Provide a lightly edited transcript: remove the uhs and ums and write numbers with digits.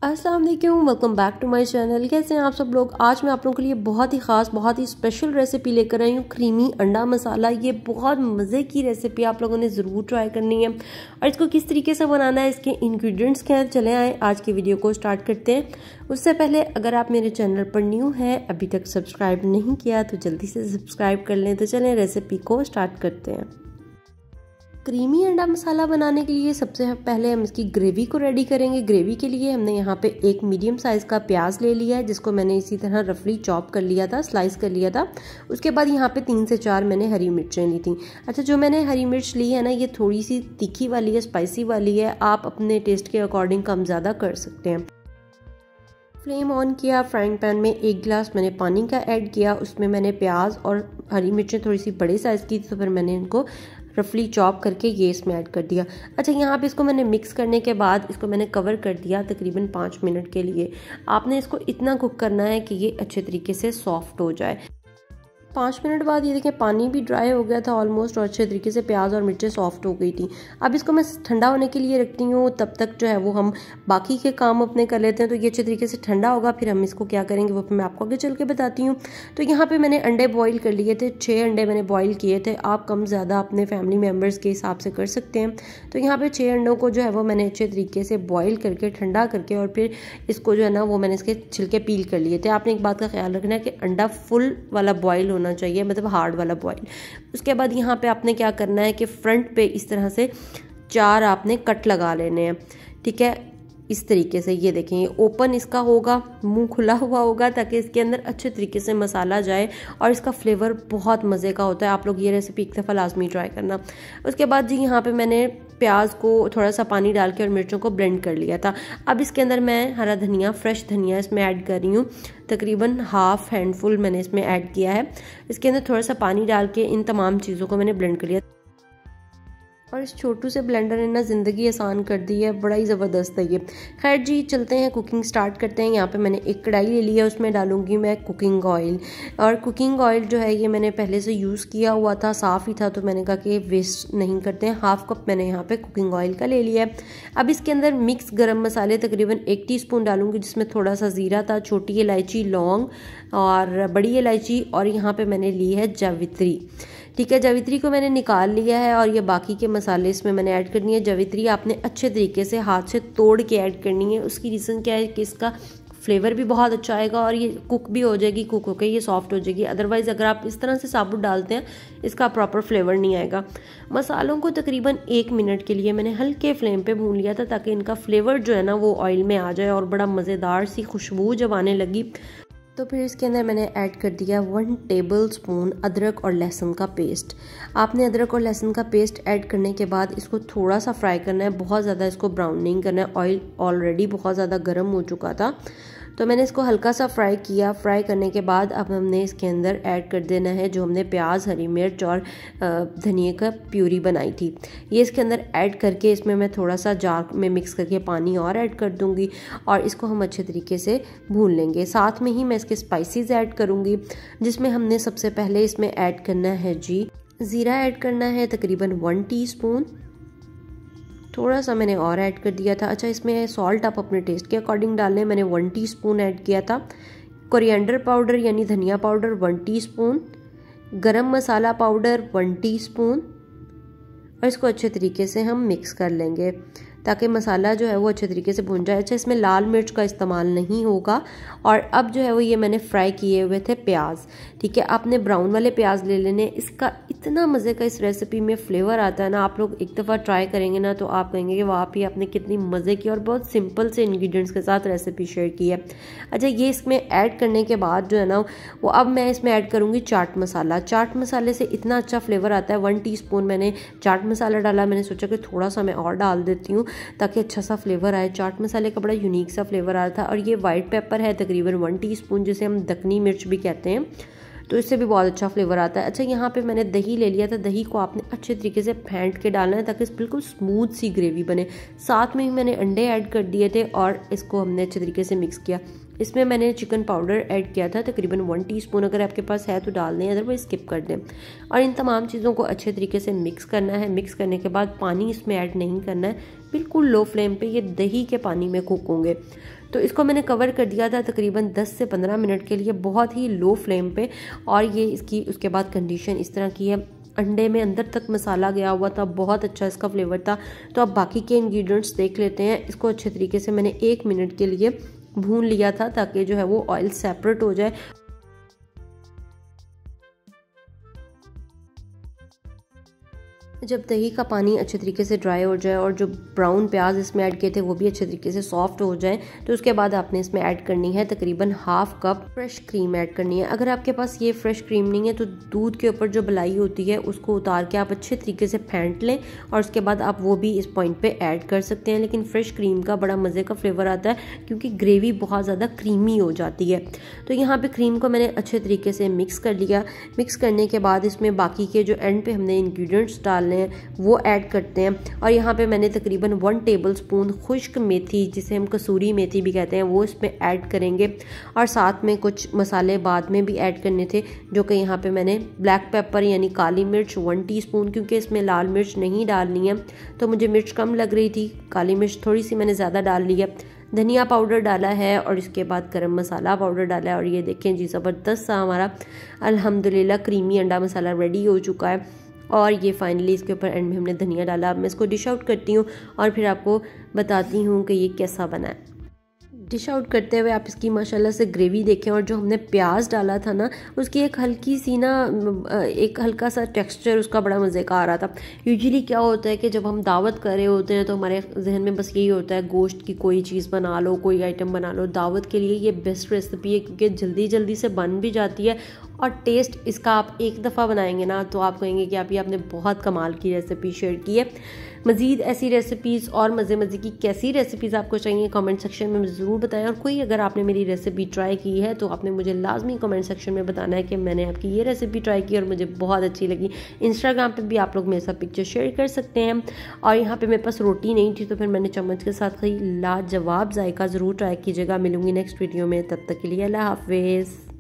अस्सलाम वालेकुम, welcome back to my channel. कैसे हैं आप सब लोग। आज मैं आप लोगों के लिए बहुत ही ख़ास, बहुत ही स्पेशल रेसिपी लेकर आई हूँ, क्रीमी अंडा मसाला। ये बहुत मज़े की रेसिपी आप लोगों ने ज़रूर ट्राई करनी है। और इसको किस तरीके से बनाना है, इसके इंग्रेडिएंट्स क्या हैं, चले आए आज की वीडियो को स्टार्ट करते हैं। उससे पहले अगर आप मेरे चैनल पर न्यू हैं, अभी तक सब्सक्राइब नहीं किया तो जल्दी से सब्सक्राइब कर लें। तो चलें रेसिपी को स्टार्ट करते हैं। क्रीमी अंडा मसाला बनाने के लिए सबसे पहले हम इसकी ग्रेवी को रेडी करेंगे। ग्रेवी के लिए हमने यहाँ पे एक मीडियम साइज़ का प्याज ले लिया है, जिसको मैंने इसी तरह रफली चॉप कर लिया था, स्लाइस कर लिया था। उसके बाद यहाँ पे 3 से 4 मैंने हरी मिर्चें ली थी। अच्छा, जो मैंने हरी मिर्च ली है ना, ये थोड़ी सी तीखी वाली है, स्पाइसी वाली है। आप अपने टेस्ट के अकॉर्डिंग कम ज़्यादा कर सकते हैं। फ्लेम ऑन किया, फ्राइंग पैन में 1 गिलास मैंने पानी का ऐड किया। उसमें मैंने प्याज और हरी मिर्चें थोड़ी सी बड़े साइज़ की, तो फिर मैंने इनको रफली चॉप करके ये इसमें ऐड कर दिया। अच्छा, यहाँ पे इसको मैंने मिक्स करने के बाद इसको मैंने कवर कर दिया तकरीबन 5 मिनट के लिए। आपने इसको इतना कुक करना है कि ये अच्छे तरीके से सॉफ्ट हो जाए। 5 मिनट बाद ये देखें, पानी भी ड्राई हो गया था ऑलमोस्ट, और अच्छे तरीके से प्याज और मिर्चें सॉफ्ट हो गई थी। अब इसको मैं ठंडा होने के लिए रखती हूँ। तब तक जो है वो हम बाकी के काम अपने कर लेते हैं। तो ये अच्छे तरीके से ठंडा होगा, फिर हम इसको क्या करेंगे वो फिर मैं आपको आगे चल के बताती हूँ। तो यहाँ पे मैंने अंडे बॉईल कर लिए थे, 6 अंडे मैंने बॉईल किए थे। आप कम ज़्यादा अपने फैमिली मेम्बर्स के हिसाब से कर सकते हैं। तो यहाँ पर 6 अंडों को जो है वो मैंने अच्छे तरीके से बॉयल करके ठंडा करके, और फिर इसको जो है ना वो मैंने इसके छिलके पील कर लिए थे। आपने एक बात का ख्याल रखना है कि अंडा फुल वाला बॉयल होना चाहिए, मतलब हार्ड वाला बॉईल। उसके बाद यहाँ पे आपने क्या करना है कि फ्रंट पे इस तरह से 4 आपने कट लगा लेने हैं, ठीक है। इस तरीके से ये देखें, ये ओपन इसका होगा, मुंह खुला हुआ होगा, ताकि इसके अंदर अच्छे तरीके से मसाला जाए और इसका फ्लेवर बहुत मज़े का होता है। आप लोग ये रेसिपी एक दफ़ा लाजमी ट्राई करना। उसके बाद जी यहाँ पे मैंने प्याज को थोड़ा सा पानी डाल के और मिर्चों को ब्लेंड कर लिया था। अब इसके अंदर मैं हरा धनिया, फ्रेश धनिया इसमें ऐड कर रही हूँ। तकरीबन हाफ हैंडफुल मैंने इसमें ऐड किया है। इसके अंदर थोड़ा सा पानी डाल के इन तमाम चीज़ों को मैंने ब्लेंड कर लिया। और इस छोटू से ब्लेंडर ने ना ज़िंदगी आसान कर दी है, बड़ा ही ज़बरदस्त है ये। खैर जी, चलते हैं, कुकिंग स्टार्ट करते हैं। यहाँ पे मैंने एक कढ़ाई ले ली है, उसमें डालूंगी मैं कुकिंग ऑयल। और कुकिंग ऑयल जो है ये मैंने पहले से यूज़ किया हुआ था, साफ़ ही था, तो मैंने कहा कि वेस्ट नहीं करते हैं। हाफ कप मैंने यहाँ पे कुकिंग ऑयल का ले लिया है। अब इसके अंदर मिक्स गरम मसाले तकरीबन 1 टीस्पून डालूंगी, जिसमें थोड़ा सा ज़ीरा था, छोटी इलायची, लौंग और बड़ी इलायची, और यहाँ पर मैंने ली है जावित्री, ठीक है। जावित्री को मैंने निकाल लिया है और ये बाकी के मसाले इसमें मैंने ऐड करनी है। जावित्री आपने अच्छे तरीके से हाथ से तोड़ के ऐड करनी है। उसकी रीज़न क्या है कि इसका फ्लेवर भी बहुत अच्छा आएगा और ये कुक भी हो जाएगी, कुक होकर ये सॉफ्ट हो जाएगी। अदरवाइज़ अगर आप इस तरह से साबुत डालते हैं, इसका प्रॉपर फ्लेवर नहीं आएगा। मसालों को तकरीबन 1 मिनट के लिए मैंने हल्के फ्लेम पे भून लिया था, ताकि इनका फ्लेवर जो है ना वो ऑयल में आ जाए और बड़ा मज़ेदार सी खुशबू जब आने लगी, तो फिर इसके अंदर मैंने ऐड कर दिया 1 टेबलस्पून अदरक और लहसुन का पेस्ट। आपने अदरक और लहसुन का पेस्ट ऐड करने के बाद इसको थोड़ा सा फ्राई करना है, बहुत ज़्यादा इसको ब्राउन नहीं करना है। ऑयल ऑलरेडी बहुत ज़्यादा गर्म हो चुका था, तो मैंने इसको हल्का सा फ्राई किया। फ्राई करने के बाद अब हमने इसके अंदर ऐड कर देना है जो हमने प्याज, हरी मिर्च और धनिया का प्यूरी बनाई थी, ये इसके अंदर ऐड करके इसमें मैं थोड़ा सा जार में मिक्स करके पानी और ऐड कर दूंगी और इसको हम अच्छे तरीके से भून लेंगे। साथ में ही मैं इसके स्पाइसेस ऐड करूंगी, जिसमें हमने सबसे पहले इसमें ऐड करना है जी ज़ीरा ऐड करना है तकरीबन 1 टीस्पून, थोड़ा सा मैंने और ऐड कर दिया था। अच्छा, इसमें सॉल्ट आप अपने टेस्ट के अकॉर्डिंग डाल लें, मैंने 1 टीस्पून ऐड किया था। कोरिएंडर पाउडर यानी धनिया पाउडर 1 टीस्पून, गरम मसाला पाउडर 1 टीस्पून, और इसको अच्छे तरीके से हम मिक्स कर लेंगे ताकि मसाला जो है वो अच्छे तरीके से भुन जाए। अच्छा, इसमें लाल मिर्च का इस्तेमाल नहीं होगा। और अब जो है वो ये मैंने फ्राई किए हुए थे प्याज, ठीक है। आपने ब्राउन वाले प्याज ले लेने। इसका इतना मज़े का इस रेसिपी में फ्लेवर आता है ना, आप लोग एक दफ़ा ट्राई करेंगे ना तो आप कहेंगे कि वाह ही आपने कितनी मज़े की और बहुत सिंपल से इंग्रेडिएंट्स के साथ रेसिपी शेयर की है। अच्छा, ये इसमें ऐड करने के बाद जो है ना वो अब मैं इसमें ऐड करूँगी चाट मसाला। चाट मसाले से इतना अच्छा फ्लेवर आता है। 1 टीस्पून मैंने चाट मसाला डाला। मैंने सोचा कि थोड़ा सा मैं और डाल देती हूँ ताकि अच्छा सा फ्लेवर आए। चाट मसाले का बड़ा यूनिक सा फ्लेवर आ रहा था। और ये वाइट पेपर है तकरीबन 1 टीस्पून, जिसे हम दक्कनी मिर्च भी कहते हैं, तो इससे भी बहुत अच्छा फ्लेवर आता है। अच्छा, यहाँ पे मैंने दही ले लिया था। दही को आपने अच्छे तरीके से फेंट के डालना है ताकि बिल्कुल स्मूथ सी ग्रेवी बने। साथ में ही मैंने अंडे ऐड कर दिए थे और इसको हमने अच्छे तरीके से मिक्स किया। इसमें मैंने चिकन पाउडर ऐड किया था तकरीबन 1 टीस्पून, अगर आपके पास है तो डाल दें, अदरवाइज स्किप कर दें। और इन तमाम चीज़ों को अच्छे तरीके से मिक्स करना है। मिक्स करने के बाद पानी इसमें ऐड नहीं करना है, बिल्कुल लो फ्लेम पे ये दही के पानी में कुक होंगे। तो इसको मैंने कवर कर दिया था तकरीबन 10 से 15 मिनट के लिए बहुत ही लो फ्लेम पे। और ये इसकी उसके बाद कंडीशन इस तरह की है, अंडे में अंदर तक मसाला गया हुआ था, बहुत अच्छा इसका फ्लेवर था। तो अब बाकी के इंग्रेडिएंट्स देख लेते हैं। इसको अच्छे तरीके से मैंने 1 मिनट के लिए भून लिया था ताकि जो है वो ऑयल सेपरेट हो जाए। जब दही का पानी अच्छे तरीके से ड्राई हो जाए और जो ब्राउन प्याज इसमें ऐड किए थे वो भी अच्छे तरीके से सॉफ्ट हो जाए, तो उसके बाद आपने इसमें ऐड करनी है तकरीबन half cup fresh cream add करनी है। अगर आपके पास ये फ्रेश क्रीम नहीं है तो दूध के ऊपर जो मलाई होती है उसको उतार के आप अच्छे तरीके से फेंट लें और उसके बाद आप वो भी इस पॉइंट पे ऐड कर सकते हैं। लेकिन फ्रेश क्रीम का बड़ा मज़े का फ्लेवर आता है क्योंकि ग्रेवी बहुत ज़्यादा क्रीमी हो जाती है। तो यहाँ पर क्रीम को मैंने अच्छे तरीके से मिक्स कर लिया। मिक्स करने के बाद इसमें बाकी के जो एंड पे हमने इंग्रेडिएंट्स डालने वो ऐड करते हैं। और यहाँ पे मैंने तकरीबन 1 टेबलस्पून खुश्क मेथी, जिसे हम कसूरी मेथी भी कहते हैं, वो इसमें ऐड करेंगे। और साथ में कुछ मसाले बाद में भी ऐड करने थे, जो कि यहाँ पे मैंने ब्लैक पेपर यानी काली मिर्च 1 टीस्पून, क्योंकि इसमें लाल मिर्च नहीं डालनी है तो मुझे मिर्च कम लग रही थी, काली मिर्च थोड़ी सी मैंने ज़्यादा डाल ली है। धनिया पाउडर डाला है और इसके बाद गरम मसाला पाउडर डाला है। और ये देखें जी, ज़बरदस्त सा हमारा अल्हम्दुलिल्लाह क्रीमी अंडा मसाला रेडी हो चुका है। और ये फाइनली इसके ऊपर एंड में हमने धनिया डाला। अब मैं इसको डिश आउट करती हूँ और फिर आपको बताती हूँ कि ये कैसा बना है। डिश आउट करते हुए आप इसकी माशाल्लाह से ग्रेवी देखें और जो हमने प्याज डाला था ना, उसकी एक हल्की सी ना, एक हल्का सा टेक्सचर उसका बड़ा मज़े का आ रहा था। यूजुअली क्या होता है कि जब हम दावत कर रहे होते हैं तो हमारे जहन में बस यही होता है, गोश्त की कोई चीज़ बना लो, कोई आइटम बना लो। दावत के लिए ये बेस्ट रेसिपी है क्योंकि जल्दी जल्दी से बन भी जाती है और टेस्ट इसका आप एक दफ़ा बनाएंगे ना तो आप कहेंगे कि आप आपने बहुत कमाल की रेसिपी शेयर की है। मज़ीद ऐसी रेसिपीज़ और मज़े की कैसी रेसिपीज़ आपको चाहिए कमेंट सेक्शन में ज़रूर बताएं। और कोई अगर आपने मेरी रेसिपी ट्राई की है तो आपने मुझे लाजमी कमेंट सेक्शन में बताना है कि मैंने आपकी ये रेसिपी ट्राई की और मुझे बहुत अच्छी लगी। इंस्टाग्राम पे भी आप लोग मेरे साथ पिक्चर शेयर कर सकते हैं। और यहाँ पे मेरे पास रोटी नहीं थी तो फिर मैंने चम्मच के साथ कहीं लाजवाब जायका ज़रूर ट्राई कीजिएगा। मिलूंगी नेक्स्ट वीडियो में, तब तक के लिए अल्लाह हाफिज़।